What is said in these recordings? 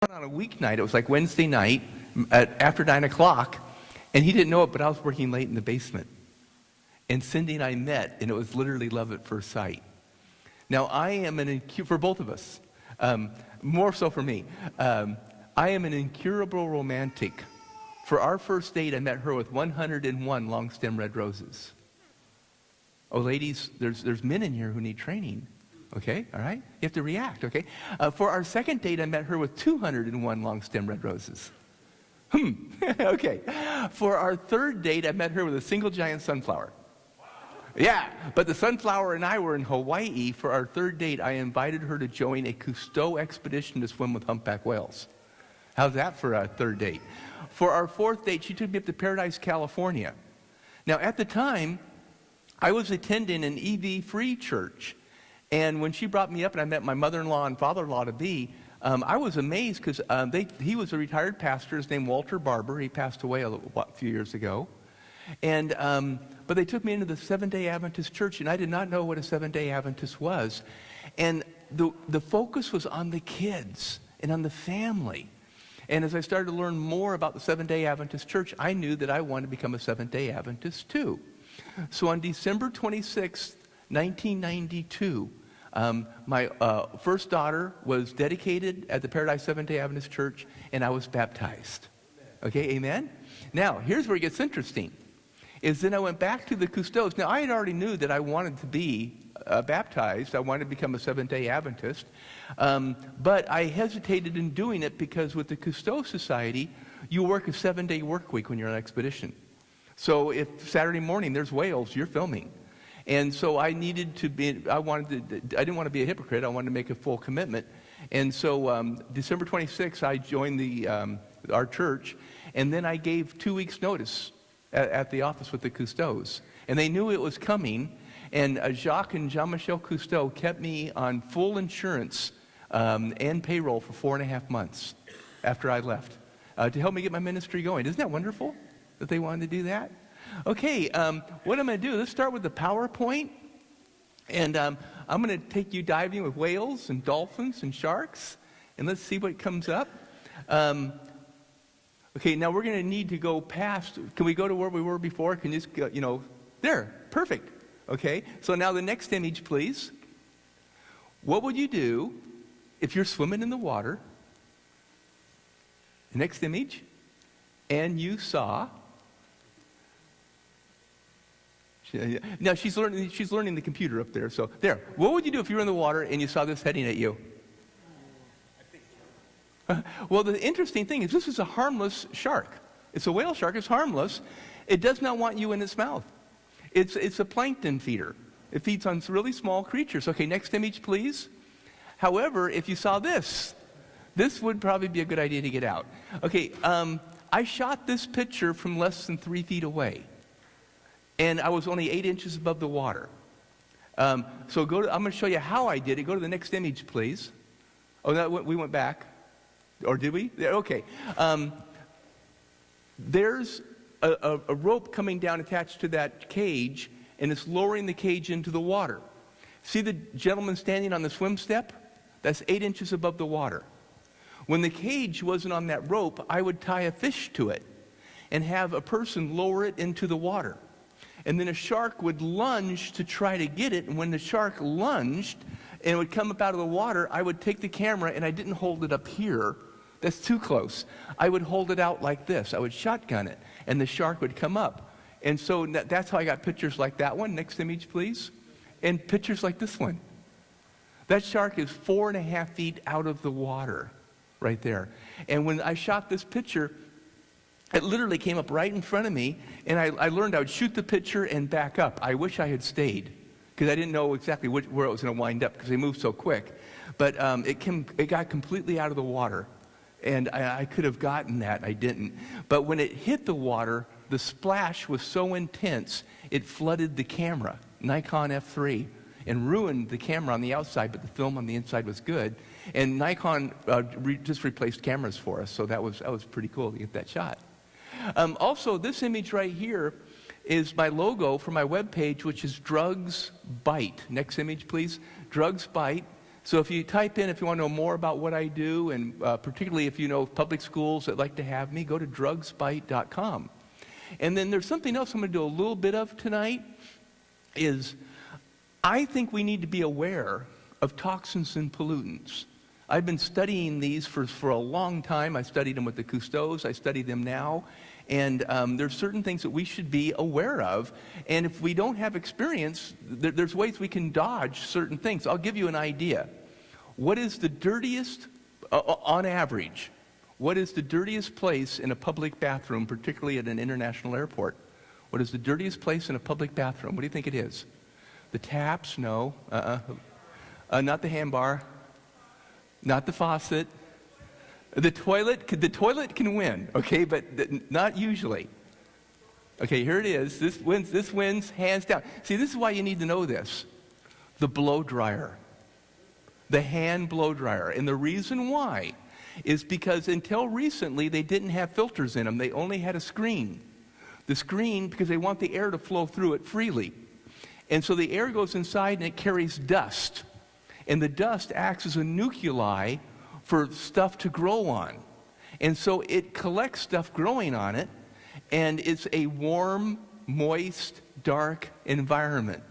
on a weeknight. It was like Wednesday night after 9 o'clock, and he didn't know it, but I was working late in the basement. And Cindy and I met, and it was literally love at first sight. Now, I am for both of us, more so for me, I am an incurable romantic. For our first date, I met her with 101 long-stem red roses. Oh, ladies, there's men in here who need training. Okay, all right? You have to react, okay? For our second date, I met her with 201 long-stem red roses. Okay. For our third date, I met her with a single giant sunflower. Yeah, but the sunflower and I were in Hawaii. For our third date, I invited her to join a Cousteau expedition to swim with humpback whales. How's that for a third date? For our fourth date, she took me up to Paradise, California. Now, at the time, I was attending an EV-free church. And when she brought me up and I met my mother-in-law and father-in-law-to-be, I was amazed because he was a retired pastor. His name Walter Barber. He passed away a few years ago. And but they took me into the Seventh-day Adventist church, and I did not know what a Seventh-day Adventist was. And the focus was on the kids and on the family. And as I started to learn more about the Seventh-day Adventist church, I knew that I wanted to become a Seventh-day Adventist too. So on December 26th, 1992, my first daughter was dedicated at the Paradise Seventh-day Adventist Church, and I was baptized. Okay, amen? Now, here's where it gets interesting, is then I went back to the Cousteaus. Now, I had already knew that I wanted to be baptized. I wanted to become a Seventh-day Adventist. But I hesitated in doing it because with the Cousteau Society, you work a 7-day work week when you're on expedition. So if Saturday morning there's whales, you're filming. And so I needed to be, I didn't want to be a hypocrite. I wanted to make a full commitment. And so December 26th, I joined our church, and then I gave 2 weeks' notice at the office with the Cousteaus. And they knew it was coming, and Jacques and Jean-Michel Cousteau kept me on full insurance and payroll for 4.5 months after I left to help me get my ministry going. Isn't that wonderful that they wanted to do that? Okay, what I'm going to do, let's start with the PowerPoint. And I'm going to take you diving with whales and dolphins and sharks. And let's see what comes up. Okay, now we're going to need to go past. Can we go to where we were before? Can you just, there, perfect. Okay, so now the next image, please. What would you do if you're swimming in the water? The next image. And you saw... Now she's learning the computer up there. So there. What would you do if you were in the water and you saw this heading at you? Well, the interesting thing is this is a harmless shark. It's a whale shark. It's harmless. It does not want you in its mouth. It's a plankton feeder. It feeds on really small creatures. Okay, next image, please. However, if you saw this would probably be a good idea to get out. Okay, I shot this picture from less than 3 feet away. And I was only 8 inches above the water. So I'm going to show you how I did it. Go to the next image, please. Oh, no, we went back. Or did we? Okay. There's a rope coming down attached to that cage, and it's lowering the cage into the water. See the gentleman standing on the swim step? That's 8 inches above the water. When the cage wasn't on that rope, I would tie a fish to it and have a person lower it into the water. And then a shark would lunge to try to get it. And when the shark lunged and it would come up out of the water, I would take the camera, and I didn't hold it up here. That's too close. I would hold it out like this. I would shotgun it, and the shark would come up. And so that's how I got pictures like that one. Next image, please. And pictures like this one. That shark is 4.5 feet out of the water right there. And when I shot this picture, it literally came up right in front of me, and I learned I would shoot the picture and back up. I wish I had stayed, because I didn't know exactly where it was going to wind up, because they moved so quick. But it got completely out of the water, and I could have gotten that. I didn't. But when it hit the water, the splash was so intense, it flooded the camera, Nikon F3, and ruined the camera on the outside, but the film on the inside was good. And Nikon just replaced cameras for us, so that was pretty cool to get that shot. Also, this image right here is my logo for my webpage, which is Drugs Bite. Next image, please. Drugs Bite. So if you type in, if you want to know more about what I do, and particularly if you know public schools that like to have me, go to drugsbite.com. And then there's something else I'm going to do a little bit of tonight, is I think we need to be aware of toxins and pollutants. I've been studying these for a long time. I studied them with the Cousteaus. I study them now. And there's certain things that we should be aware of. And if we don't have experience, there's ways we can dodge certain things. I'll give you an idea. What is the dirtiest, on average, what is the dirtiest place in a public bathroom, particularly at an international airport? What is the dirtiest place in a public bathroom? What do you think it is? The taps? No. Not the handbar. Not the faucet. The toilet can win, okay, but not usually. Okay, here it is. This wins hands down. See, this is why you need to know this. The blow dryer. The hand blow dryer. And the reason why is because until recently they didn't have filters in them. They only had a screen. The screen, because they want the air to flow through it freely. And so the air goes inside and it carries dust. And the dust acts as a nuclei for stuff to grow on. And so it collects stuff growing on it, and it's a warm, moist, dark environment.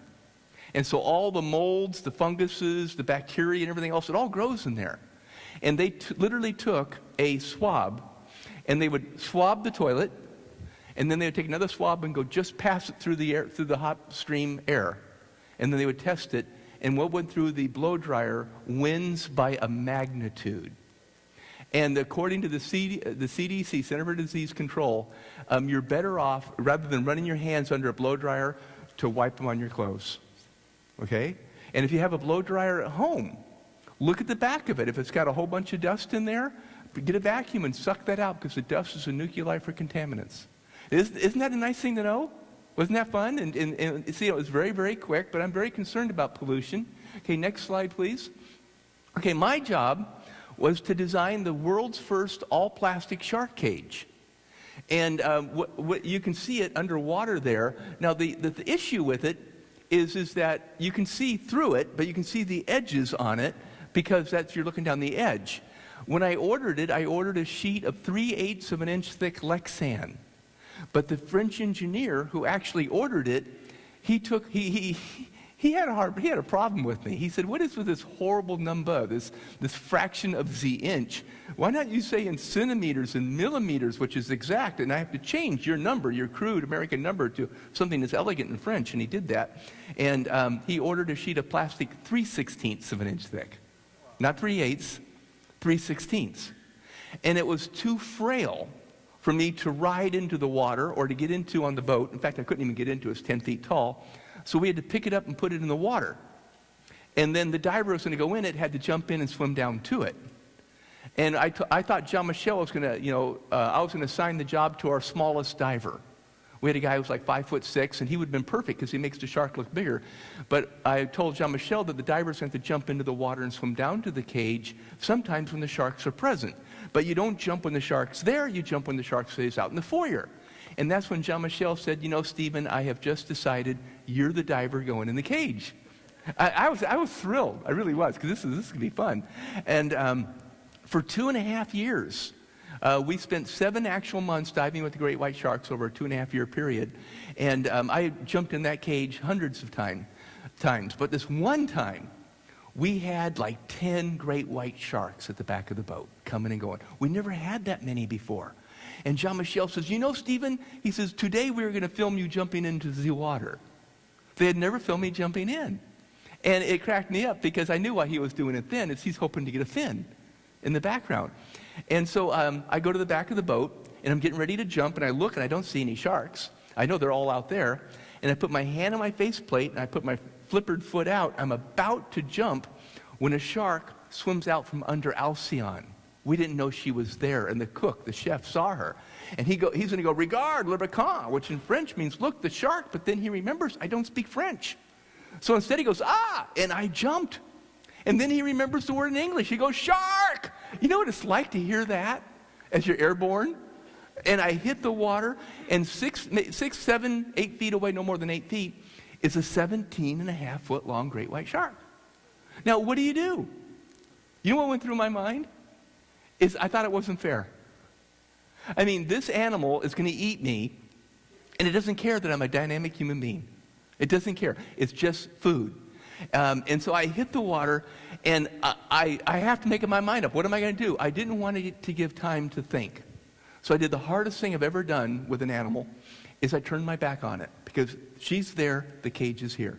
And so all the molds, the funguses, the bacteria, and everything else, it all grows in there. And they literally took a swab, and they would swab the toilet, and then they would take another swab and go just pass it through the air, through the hot stream air. And then they would test it, and what went through the blow dryer wins by a magnitude. And according to the CDC, Center for Disease Control, you're better off, rather than running your hands under a blow dryer, to wipe them on your clothes. Okay? And if you have a blow dryer at home, look at the back of it. If it's got a whole bunch of dust in there, get a vacuum and suck that out, because the dust is a nuclei for contaminants. Isn't that a nice thing to know? Wasn't that fun? And see, it was very, very quick, but I'm very concerned about pollution. Okay, next slide, please. Okay, my job was to design the world's first all-plastic shark cage. And what you can see it underwater there. Now, the issue with it is that you can see through it, but you can see the edges on it, because you're looking down the edge. When I ordered it, I ordered a sheet of 3/8 of an inch thick Lexan. But the French engineer who actually ordered it, he had a problem with me. He said, "What is with this horrible number, this fraction of the inch? Why not you say in centimeters and millimeters, which is exact, and I have to change your number, your crude American number, to something that's elegant in French?" And he did that. And he ordered a sheet of plastic 3/16 of an inch thick. Not 3/8, 3/16. And it was too frail for me to ride into the water or to get into on the boat. In fact, I couldn't even get into it. It's 10 feet tall. So we had to pick it up and put it in the water. And then the diver was going to go in it, had to jump in and swim down to it. And I thought Jean-Michel was going to, I was going to assign the job to our smallest diver. We had a guy who was like 5'6", and he would have been perfect because he makes the shark look bigger. But I told Jean-Michel that the divers have to jump into the water and swim down to the cage sometimes when the sharks are present. But you don't jump when the shark's there, you jump when the shark stays out in the foyer. And that's when Jean-Michel said, Stephen, I have just decided you're the diver going in the cage. I was thrilled. I really was, because this is going to be fun. And for 2.5 years, we spent 7 actual months diving with the great white sharks over a 2.5-year period. And I jumped in that cage hundreds of times. But this one time, we had like 10 great white sharks at the back of the boat coming and going. We never had that many before. And Jean-Michel says, Stephen, he says, today we're going to film you jumping into the water. They had never filmed me jumping in. And it cracked me up because I knew why he was doing it then. He's hoping to get a fin in the background. And so I go to the back of the boat, and I'm getting ready to jump, and I look, and I don't see any sharks. I know they're all out there. And I put my hand on my faceplate, and I put my flippered foot out. I'm about to jump when a shark swims out from under Alcyon. We didn't know she was there, and the cook, the chef, saw her. And he's going to go, "Regarde, le requin," which in French means, "Look, the shark," but then he remembers, I don't speak French. So instead he goes, "Ah," and I jumped. And then he remembers the word in English. He goes, "Shark!" You know what it's like to hear that as you're airborne? And I hit the water, and 6, 7, 8 feet away, no more than 8 feet, is a 17.5-foot long great white shark. Now, what do? You know what went through my mind? Is I thought it wasn't fair. I mean, this animal is going to eat me, and it doesn't care that I'm a dynamic human being. It doesn't care. It's just food. And so I hit the water, and I have to make my mind up. What am I going to do? I didn't want to give time to think. So I did the hardest thing I've ever done with an animal, is I turned my back on it. Because she's there, the cage is here.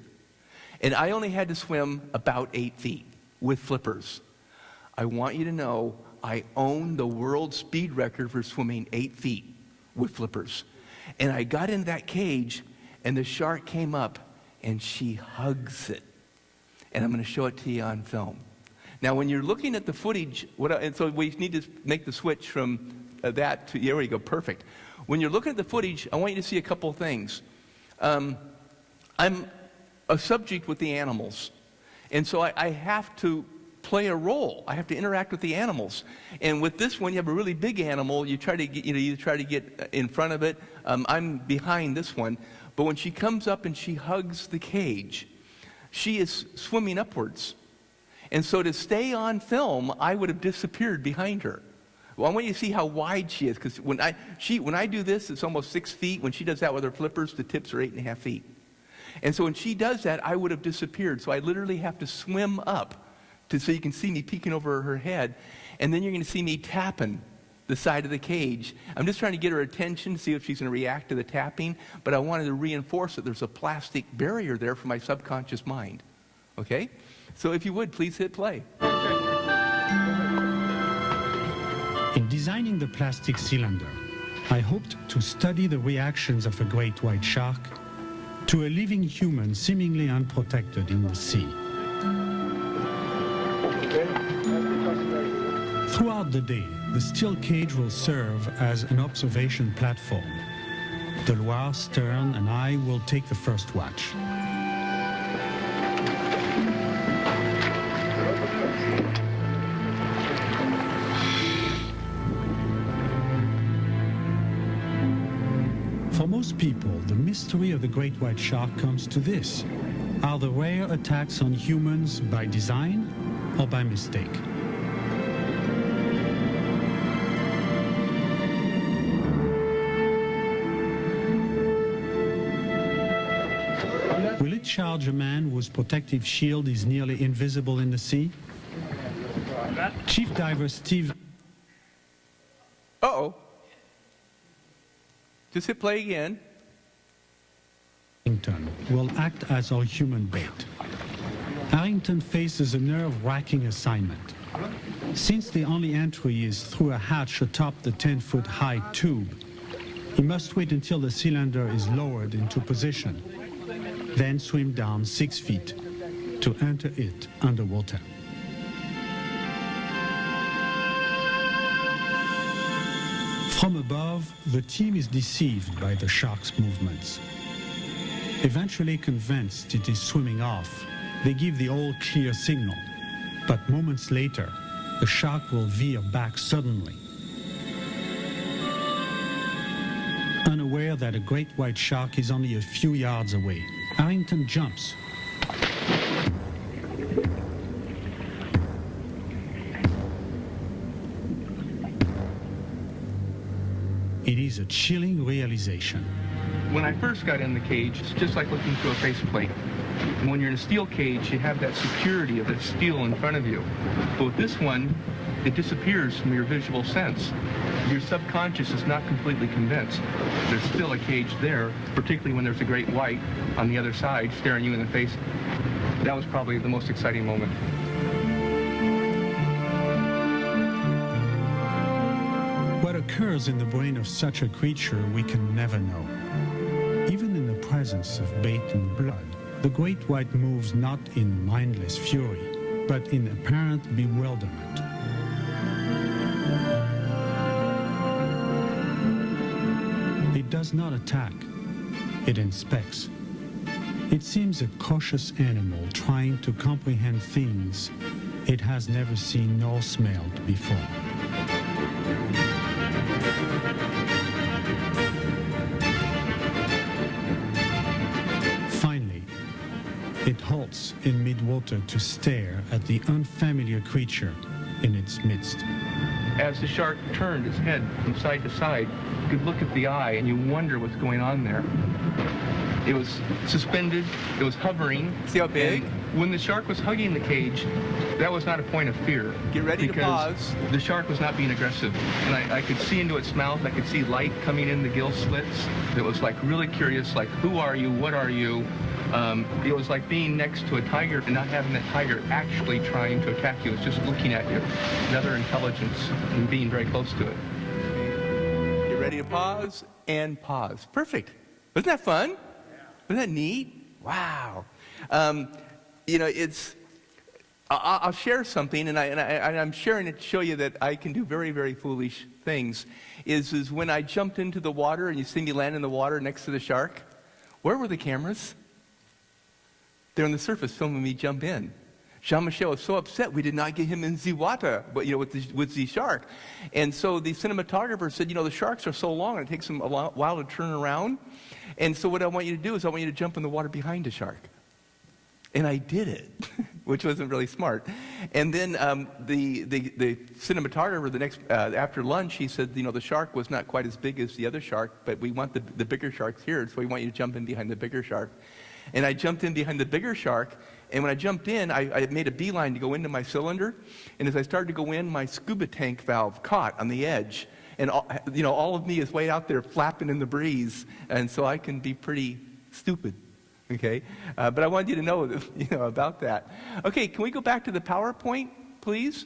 And I only had to swim about 8 feet with flippers. I want you to know I own the world speed record for swimming 8 feet with flippers. And I got in that cage, and the shark came up, and she hugs it. And I'm going to show it to you on film. Now, when you're looking at the footage, and so we need to make the switch from that to, there we go, perfect. When you're looking at the footage, I want you to see a couple of things. I'm a subject with the animals. And so I have to play a role. I have to interact with the animals. And with this one, you have a really big animal. You try to get, you try to get in front of it. I'm behind this one. But when she comes up and she hugs the cage, she is swimming upwards. And so to stay on film, I would have disappeared behind her. Well, I want you to see how wide she is, because when I do this, it's almost 6 feet. When she does that with her flippers, the tips are 8.5 feet. And so when she does that, I would have disappeared. So I literally have to swim up so you can see me peeking over her head. And then you're going to see me tapping the side of the cage. I'm just trying to get her attention, see if she's going to react to the tapping. But I wanted to reinforce that there's a plastic barrier there for my subconscious mind. Okay? So if you would, please hit play. In designing the plastic cylinder, I hoped to study the reactions of a great white shark to a living human seemingly unprotected in the sea. Throughout the day, the steel cage will serve as an observation platform. The Loire, Stern, and I will take the first watch. For most people, the mystery of the great white shark comes to this. Are the rare attacks on humans by design or by mistake? Will it charge a man whose protective shield is nearly invisible in the sea? Chief diver Steve... Uh-oh. Just hit play again. Arrington will act as our human bait. Arrington faces a nerve-wracking assignment. Since the only entry is through a hatch atop the 10-foot-high tube, he must wait until the cylinder is lowered into position, then swim down 6 feet to enter it underwater. From above, the team is deceived by the shark's movements. Eventually convinced it is swimming off, they give the all-clear signal. But moments later, the shark will veer back suddenly. Unaware that a great white shark is only a few yards away, Arrington jumps. It is a chilling realization. When I first got in the cage, it's just like looking through a faceplate. And when you're in a steel cage, you have that security of that steel in front of you. But with this one, it disappears from your visual sense. Your subconscious is not completely convinced. There's still a cage there, particularly when there's a great white on the other side staring you in the face. That was probably the most exciting moment. What occurs in the brain of such a creature we can never know. Even in the presence of bait and blood, the great white moves not in mindless fury, but in apparent bewilderment. It does not attack, it inspects. It seems a cautious animal trying to comprehend things it has never seen nor smelled before. Finally, it halts in mid-water to stare at the unfamiliar creature in its midst. As the shark turned its head from side to side, you could look at the eye and you wonder what's going on there. It was suspended, it was hovering. See how big? When the shark was hugging the cage, that was not a point of fear. Get ready to pause. The shark was not being aggressive. And I could see into its mouth, I could see light coming in the gill slits. It was like really curious, like, who are you, what are you? It was like being next to a tiger and not having that tiger actually trying to attack you. It was just looking at you. Another intelligence and being very close to it. Get ready to pause and pause. Perfect. Wasn't that fun? Wasn't that neat? Wow. I'll share something, and I'm sharing it to show you that I can do very, very foolish things. Is when I jumped into the water and you see me land in the water next to the shark, where were the cameras? They're on the surface filming me jump in. Jean-Michel was so upset we did not get him in the water, but with the shark. And so the cinematographer said, the sharks are so long and it takes them a while to turn around. And so what I want you to do is I want you to jump in the water behind the shark. And I did it, which wasn't really smart. And then the cinematographer after lunch, he said, the shark was not quite as big as the other shark, but we want the bigger sharks here, so we want you to jump in behind the bigger shark. And I jumped in behind the bigger shark, and when I jumped in, I made a beeline to go into my cylinder. And as I started to go in, my scuba tank valve caught on the edge. And all of me is way out there flapping in the breeze, and so I can be pretty stupid. Okay, but I wanted you to know, about that. Okay, can we go back to the PowerPoint, please?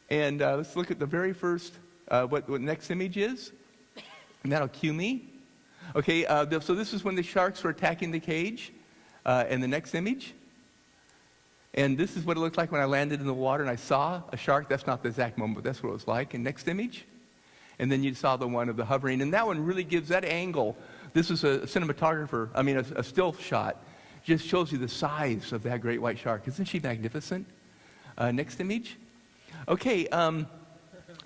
And let's look at the very first, what the next image is. And that'll cue me. Okay, so this is when the sharks were attacking the cage. And the next image. And this is what it looked like when I landed in the water and I saw a shark. That's not the exact moment, but that's what it was like. And next image. And then you saw the one of the hovering. And that one really gives that angle. This is a still shot. Just shows you the size of that great white shark. Isn't she magnificent? Next image. Okay,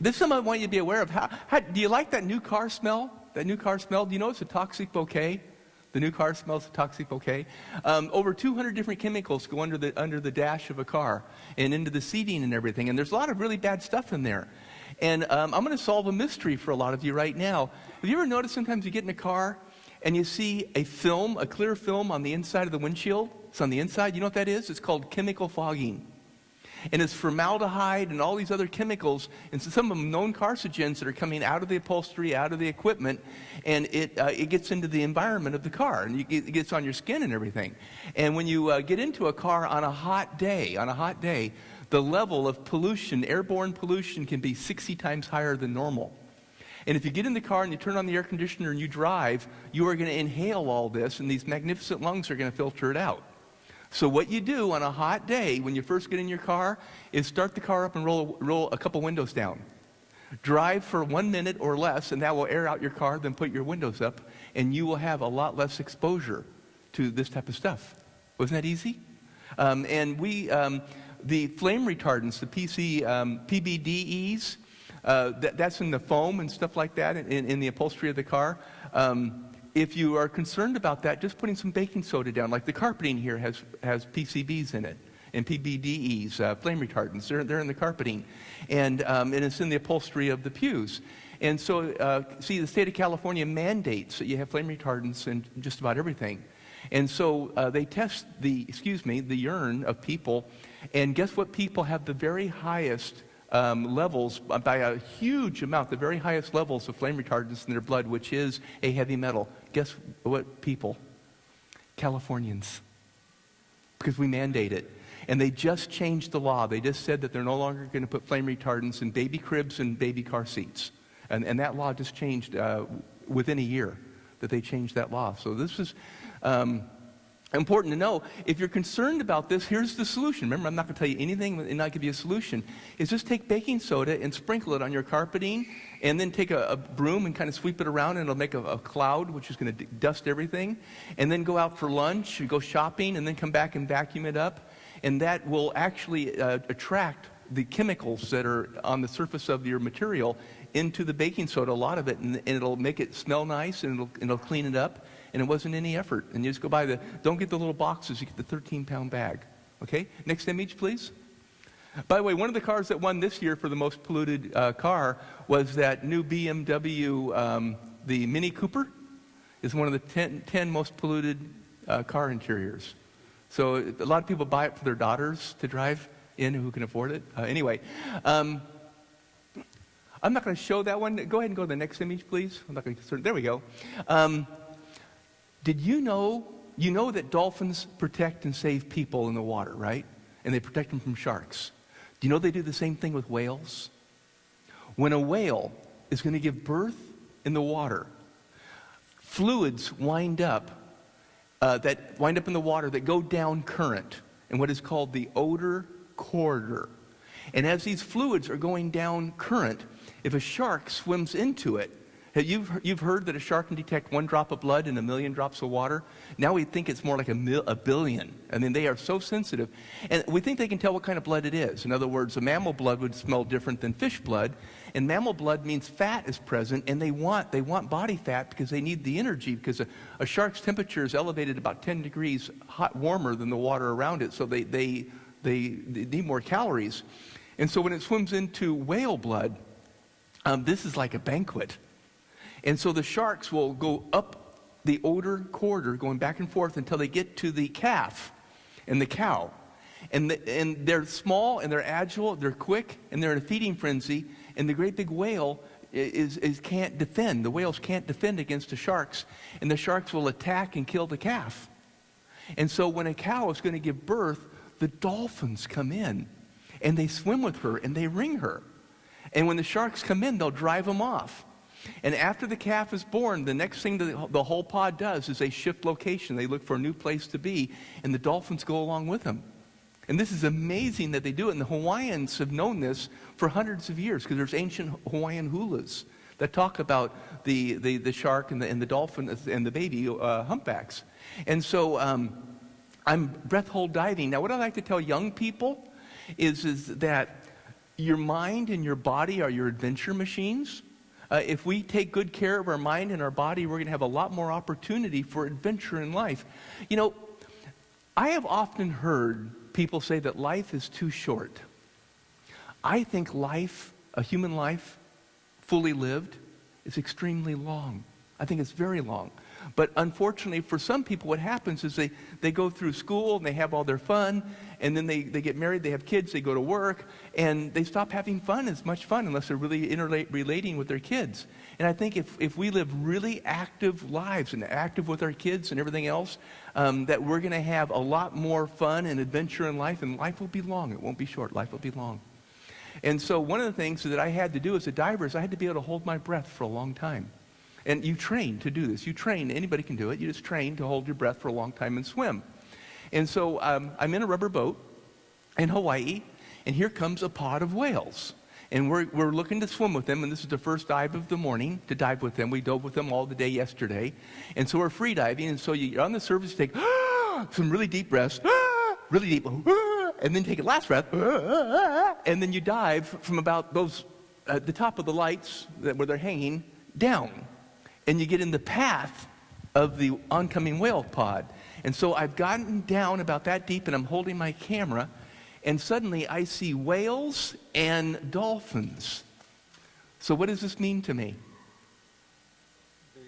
this is something I want you to be aware of. How do you like that new car smell? That new car smell? Do you know it's a toxic bouquet? The new car smells a toxic bouquet. Over 200 different chemicals go under the dash of a car and into the seating and everything. And there's a lot of really bad stuff in there. And I'm going to solve a mystery for a lot of you right now. Have you ever noticed sometimes you get in a car and you see a clear film on the inside of the windshield? It's on the inside. You know what that is? It's called chemical fogging. And it's formaldehyde and all these other chemicals, and so some of them known carcinogens that are coming out of the upholstery, out of the equipment, and it gets into the environment of the car, and it gets on your skin and everything. And when you get into a car on a hot day, the level of pollution, airborne pollution, can be 60 times higher than normal. And if you get in the car and you turn on the air conditioner and you drive, you are going to inhale all this, and these magnificent lungs are going to filter it out. So what you do on a hot day when you first get in your car is start the car up and roll a couple windows down. Drive for 1 minute or less, and that will air out your car, then put your windows up, and you will have a lot less exposure to this type of stuff. Wasn't that easy? The flame retardants, the PBDEs, that's in the foam and stuff like that in the upholstery of the car. If you are concerned about that, just putting some baking soda down, like the carpeting here has PCBs in it, and PBDEs, flame retardants. They're in the carpeting, and it's in the upholstery of the pews. And so, the state of California mandates that you have flame retardants in just about everything. And so they test the urine of people, and guess what? People have the very highest levels, by a huge amount, the very highest levels of flame retardants in their blood, which is a heavy metal. Guess what people? Californians. Because we mandate it. And they just changed the law. They just said that they're no longer going to put flame retardants in baby cribs and baby car seats. And that law just changed within a year that they changed that law. So this is important to know. If you're concerned about this, here's the solution. Remember, I'm not going to tell you anything and not give you a solution. Is just take baking soda and sprinkle it on your carpeting, and then take a broom and kind of sweep it around, and it'll make a cloud, which is going to dust everything. And then go out for lunch, and go shopping, and then come back and vacuum it up. And that will actually attract the chemicals that are on the surface of your material into the baking soda, a lot of it, and it'll make it smell nice, and it'll clean it up. And it wasn't any effort. And you just go buy don't get the little boxes, you get the 13-pound bag. Okay? Next image, please. By the way, one of the cars that won this year for the most polluted car was that new BMW, the Mini Cooper, is one of the 10 most polluted car interiors. So a lot of people buy it for their daughters to drive in who can afford it. Anyway, I'm not going to show that one. Go ahead and go to the next image, please. I'm not going to. There we go. Did you know that dolphins protect and save people in the water, right? And they protect them from sharks. Do you know they do the same thing with whales? When a whale is going to give birth in the water, fluids wind up in the water that go down current in what is called the odor corridor. And as these fluids are going down current, if a shark swims into it, you've heard that a shark can detect 1 drop of blood in 1,000,000 drops of water. Now we think it's more like a billion. I mean, they are so sensitive. And we think they can tell what kind of blood it is. In other words, a mammal blood would smell different than fish blood. And mammal blood means fat is present, and they want body fat because they need the energy, because a shark's temperature is elevated about 10 degrees warmer than the water around it. So they need more calories. And so when it swims into whale blood, this is like a banquet. And so the sharks will go up the odor corridor, going back and forth until they get to the calf and the cow. And they're small, and they're agile, they're quick, and they're in a feeding frenzy. And the great big whale can't defend. The whales can't defend against the sharks. And the sharks will attack and kill the calf. And so when a cow is going to give birth, the dolphins come in. And they swim with her, and they ring her. And when the sharks come in, they'll drive them off. And after the calf is born, the next thing the whole pod does is they shift location. They look for a new place to be, and the dolphins go along with them. And this is amazing that they do it. And the Hawaiians have known this for hundreds of years, because there's ancient Hawaiian hulas that talk about the shark and the dolphin and the baby humpbacks. And so I'm breath hold diving. Now, what I like to tell young people is that your mind and your body are your adventure machines. If we take good care of our mind and our body, we're going to have a lot more opportunity for adventure in life. You know, I have often heard people say that life is too short. I think life, a human life, fully lived, is extremely long. I think it's very long. But unfortunately, for some people, what happens is they go through school, and they have all their fun, and then they get married, they have kids, they go to work, and they stop having as much fun unless they're really relating with their kids. And I think if we live really active lives and active with our kids and everything else, that we're going to have a lot more fun and adventure in life, and life will be long. It won't be short. Life will be long. And so one of the things that I had to do as a diver is I had to be able to hold my breath for a long time. And you train to do this. You train. Anybody can do it. You just train to hold your breath for a long time and swim. And so I'm in a rubber boat in Hawaii, and here comes a pod of whales. And we're looking to swim with them, and this is the first dive of the morning to dive with them. We dove with them all the day yesterday. And so we're free diving, and so you're on the surface, you take some really deep breaths, really deep, and then take a last breath, and then you dive from about the top of the lights where they're hanging down. And you get in the path of the oncoming whale pod. And so I've gotten down about that deep, and I'm holding my camera, and suddenly I see whales and dolphins. So what does this mean to me? Baby.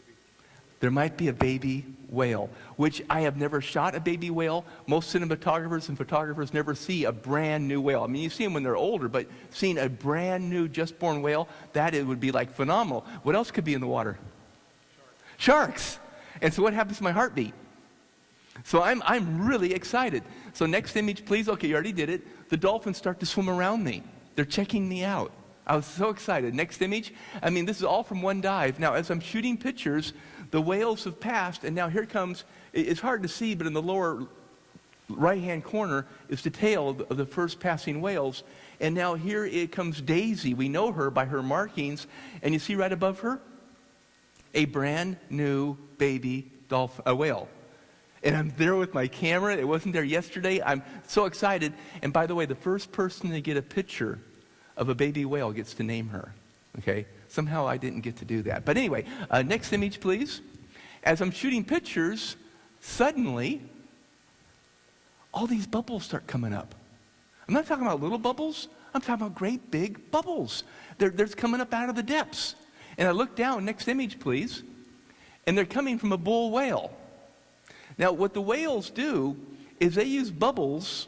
There might be a baby whale, which I have never shot a baby whale. Most cinematographers and photographers never see a brand new whale. I mean, you see them when they're older, but seeing a brand new just born whale, it would be like phenomenal. What else could be in the water? Sharks. And so what happens to my heartbeat? So I'm really excited. So next image, please. Okay, you already did it. The dolphins start to swim around me. They're checking me out. I was so excited. Next image. I mean, this is all from one dive. Now, as I'm shooting pictures, the whales have passed, and now here comes, it's hard to see, but in the lower right-hand corner is the tail of the first passing whales. And now here it comes Daisy. We know her by her markings. And you see right above her? A brand new baby whale. And I'm there with my camera. It wasn't there yesterday. I'm so excited. And by the way, the first person to get a picture of a baby whale gets to name her. Okay? Somehow I didn't get to do that. But anyway, next image, please. As I'm shooting pictures, suddenly, all these bubbles start coming up. I'm not talking about little bubbles. I'm talking about great big bubbles. They're coming up out of the depths. And I look down, next image please, and they're coming from a bull whale. Now what the whales do is they use bubbles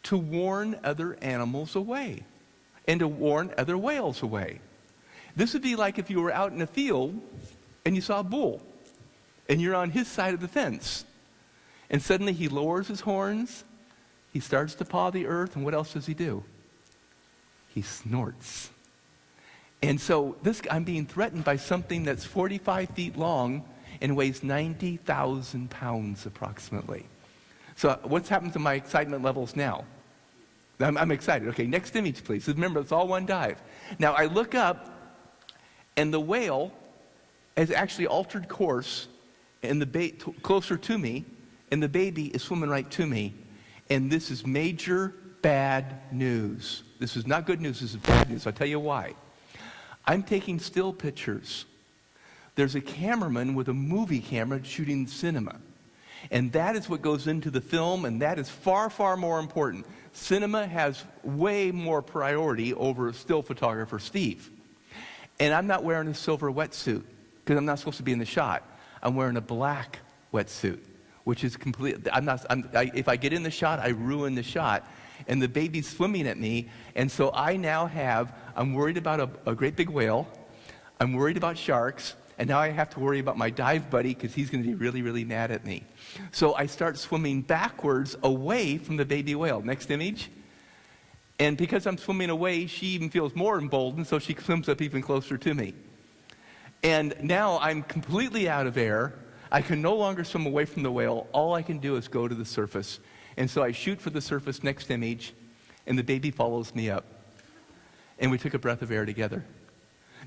to warn other animals away and to warn other whales away. This would be like if you were out in a field and you saw a bull and you're on his side of the fence. And suddenly he lowers his horns, he starts to paw the earth, and what else does he do? He snorts. And so I'm being threatened by something that's 45 feet long and weighs 90,000 pounds approximately. So what's happened to my excitement levels now? I'm excited. Okay, next image please. Remember, it's all one dive. Now I look up, and the whale has actually altered course and closer to me, and the baby is swimming right to me. And this is major bad news. This is not good news, this is bad news. I'll tell you why. I'm taking still pictures. There's a cameraman with a movie camera shooting cinema. And that is what goes into the film, and that is far, far more important. Cinema has way more priority over still photographer Steve. And I'm not wearing a silver wetsuit, because I'm not supposed to be in the shot. I'm wearing a black wetsuit, which is complete. If I get in the shot, I ruin the shot. And the baby's swimming at me, and so I'm worried about a great big whale, I'm worried about sharks, and now I have to worry about my dive buddy because he's going to be really, really mad at me. So I start swimming backwards away from the baby whale. Next image. And because I'm swimming away, she even feels more emboldened, so she swims up even closer to me. And now I'm completely out of air. I can no longer swim away from the whale. All I can do is go to the surface. And so I shoot for the surface, next image, and the baby follows me up. And we took a breath of air together.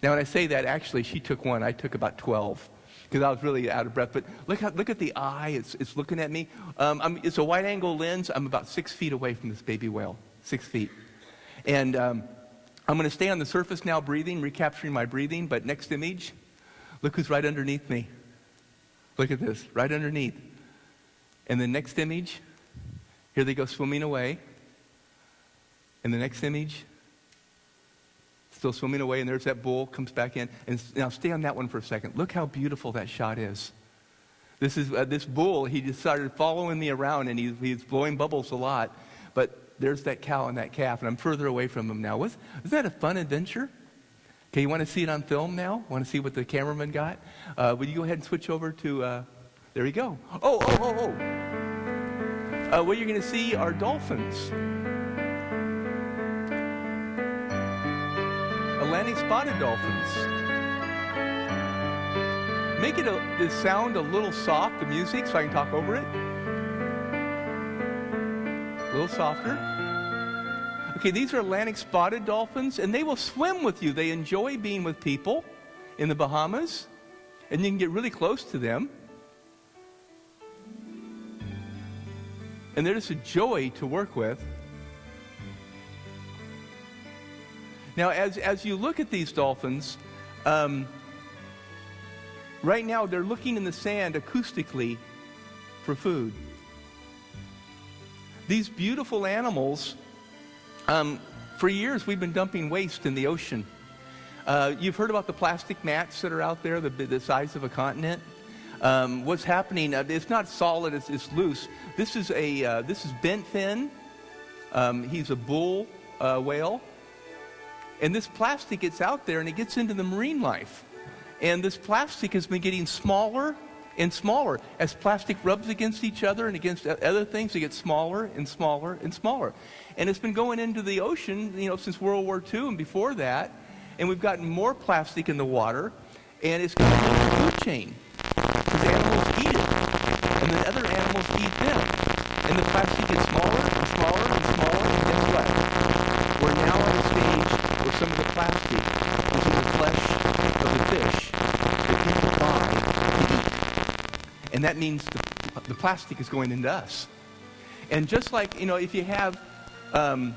Now when I say that, actually she took one, I took about 12, because I was really out of breath. But look at the eye, it's looking at me. It's a wide angle lens. I'm about 6 feet away from this baby whale, 6 feet. And I'm going to stay on the surface now breathing, recapturing my breathing, but next image, look who's right underneath me. Look at this, right underneath. And the next image, here they go swimming away. And the next image, still swimming away, and there's that bull, comes back in. And now stay on that one for a second. Look how beautiful that shot is. This is this bull, he just started following me around, and he's blowing bubbles a lot. But there's that cow and that calf, and I'm further away from him now. Isn't that a fun adventure? Okay, you want to see it on film now? Want to see what the cameraman got? Would you go ahead and switch over to, there you go. What you're going to see are dolphins. Atlantic spotted dolphins. Make the sound a little soft, the music, so I can talk over it. A little softer. Okay, these are Atlantic spotted dolphins, and they will swim with you. They enjoy being with people in the Bahamas, and you can get really close to them. And they're just a joy to work with. Now, as you look at these dolphins, right now they're looking in the sand acoustically for food. These beautiful animals, for years we've been dumping waste in the ocean. You've heard about the plastic mats that are out there, the size of a continent. What's happening? It's not solid; it's loose. This is bent fin. He's a bull whale, and this plastic gets out there and it gets into the marine life. And this plastic has been getting smaller and smaller as plastic rubs against each other and against other things. It gets smaller and smaller and smaller, and it's been going into the ocean, since World War II and before that. And we've gotten more plastic in the water, and it's going into the food chain. Because animals eat it, and then other animals eat them. And the plastic gets smaller and smaller and smaller, and guess what? We're now at a stage where some of the plastic is in the flesh of the fish that people buy to eat. And that means the plastic is going into us. And just like, if you have an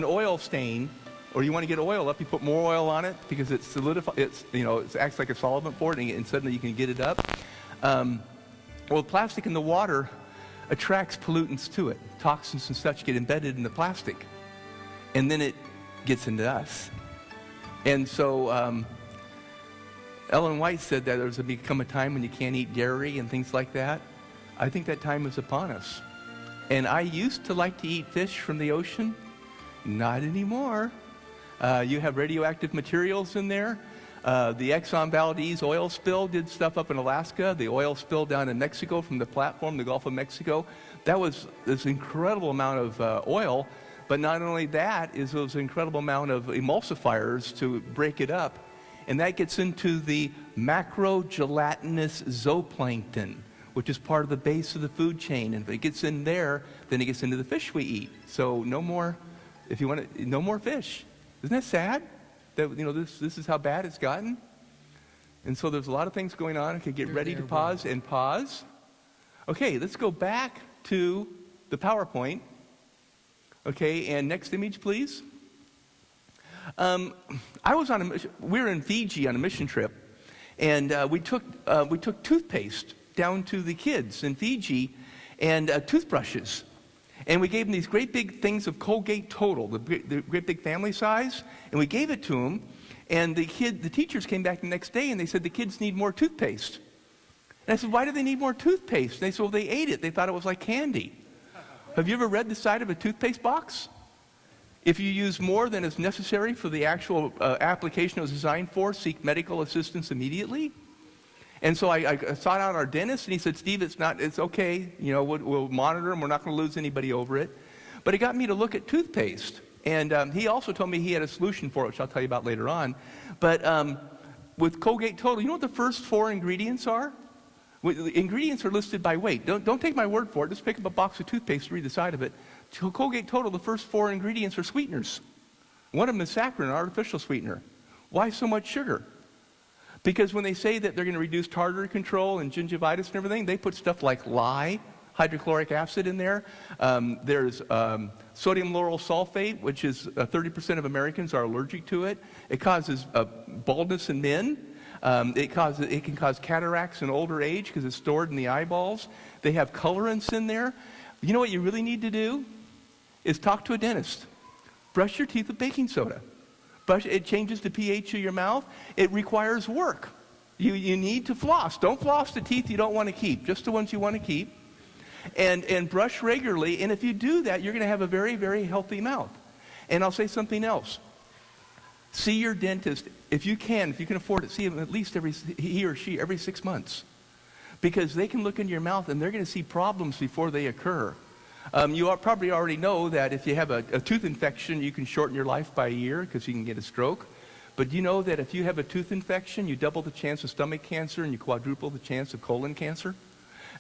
oil stain, or you want to get oil up, you put more oil on it because it solidifies. It acts like a solvent for it, and suddenly you can get it up. Plastic in the water attracts pollutants to it, toxins and such get embedded in the plastic. And then it gets into us. And so Ellen White said that there's going to become a time when you can't eat dairy and things like that. I think that time is upon us. And I used to like to eat fish from the ocean. Not anymore. You have radioactive materials in there. The Exxon Valdez oil spill did stuff up in Alaska. The oil spill down in Mexico from the platform, the Gulf of Mexico. That was this incredible amount of oil. But not only that, it was an incredible amount of emulsifiers to break it up. And that gets into the macrogelatinous zooplankton, which is part of the base of the food chain. And if it gets in there, then it gets into the fish we eat. So no more, if you want to, no more fish. Isn't that sad? That, this is how bad it's gotten. And so there's a lot of things going on. Okay, get ready to pause and pause. Okay, let's go back to the PowerPoint. Okay, and next image, please. I was on a mission. We were in Fiji on a mission trip, and we took toothpaste down to the kids in Fiji, and toothbrushes, and we gave them these great big things of Colgate Total, the great big family size, and we gave it to them. And the teachers came back the next day, and they said the kids need more toothpaste. And I said, why do they need more toothpaste? And they said, well, they ate it. They thought it was like candy. Have you ever read the side of a toothpaste box? If you use more than is necessary for the actual application it was designed for, seek medical assistance immediately. And so I sought out our dentist, and he said, Steve, it's okay. We'll monitor them. We're not going to lose anybody over it. But it got me to look at toothpaste. And he also told me he had a solution for it, which I'll tell you about later on. But with Colgate Total, you know what the first 4 ingredients are? The ingredients are listed by weight. Don't take my word for it. Just pick up a box of toothpaste and read the side of it. Colgate Total, the first 4 ingredients are sweeteners. One of them is saccharin, an artificial sweetener. Why so much sugar? Because when they say that they're going to reduce tartar control and gingivitis and everything, they put stuff like lye, hydrochloric acid in there. There's sodium lauryl sulfate, which is 30% of Americans are allergic to it. It causes baldness in men. It can cause cataracts in older age because it's stored in the eyeballs. They have colorants in there. You know what you really need to do? Is talk to a dentist. Brush your teeth with baking soda. It changes the pH of your mouth. It requires work. You need to floss. Don't floss the teeth you don't want to keep, just the ones you want to keep. And brush regularly. And if you do that, you're going to have a very, very healthy mouth. And I'll say something else. See your dentist, if you can afford it, see him at least he or she every 6 months. Because they can look into your mouth and they're going to see problems before they occur. You probably already know that if you have a tooth infection, you can shorten your life by a year because you can get a stroke. But you know that if you have a tooth infection, you double the chance of stomach cancer and you quadruple the chance of colon cancer.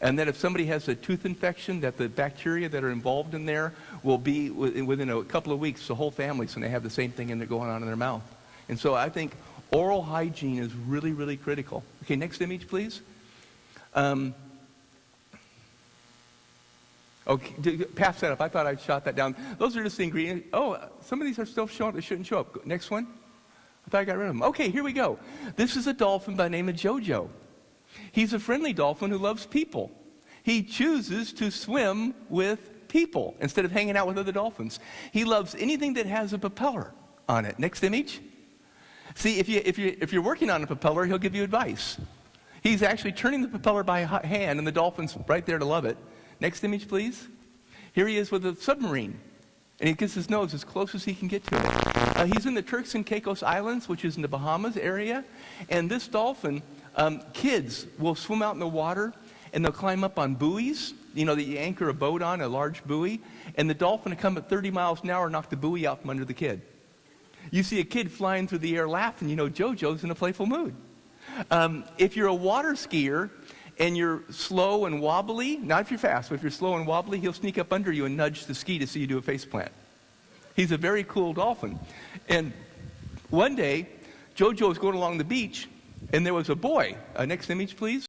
And that if somebody has a tooth infection, that the bacteria that are involved in there will be within a couple of weeks, the whole family's going to have the same thing going on in their mouth. And so I think oral hygiene is really, really critical. Okay, next image, please. Okay, pass that up. I thought I'd shot that down. Those are just the ingredients. Oh, some of these are still showing up. They shouldn't show up. Next one. I thought I got rid of them. Okay, here we go. This is a dolphin by the name of Jojo. He's a friendly dolphin who loves people. He chooses to swim with people instead of hanging out with other dolphins. He loves anything that has a propeller on it. Next image. See, if you're working on a propeller, he'll give you advice. He's actually turning the propeller by hand, and the dolphin's right there to love it. Next image, please. Here he is with a submarine, and he gets his nose as close as he can get to it. He's in the Turks and Caicos Islands, which is in the Bahamas area, and this dolphin, kids will swim out in the water, and they'll climb up on buoys, that you anchor a boat on, a large buoy, and the dolphin will come at 30 miles an hour and knock the buoy out from under the kid. You see a kid flying through the air laughing, Jojo's in a playful mood. If you're a water skier and you're slow and wobbly, not if you're fast, but if you're slow and wobbly, he'll sneak up under you and nudge the ski to see you do a faceplant. He's a very cool dolphin. And one day, Jojo was going along the beach, and there was a boy. Next image, please.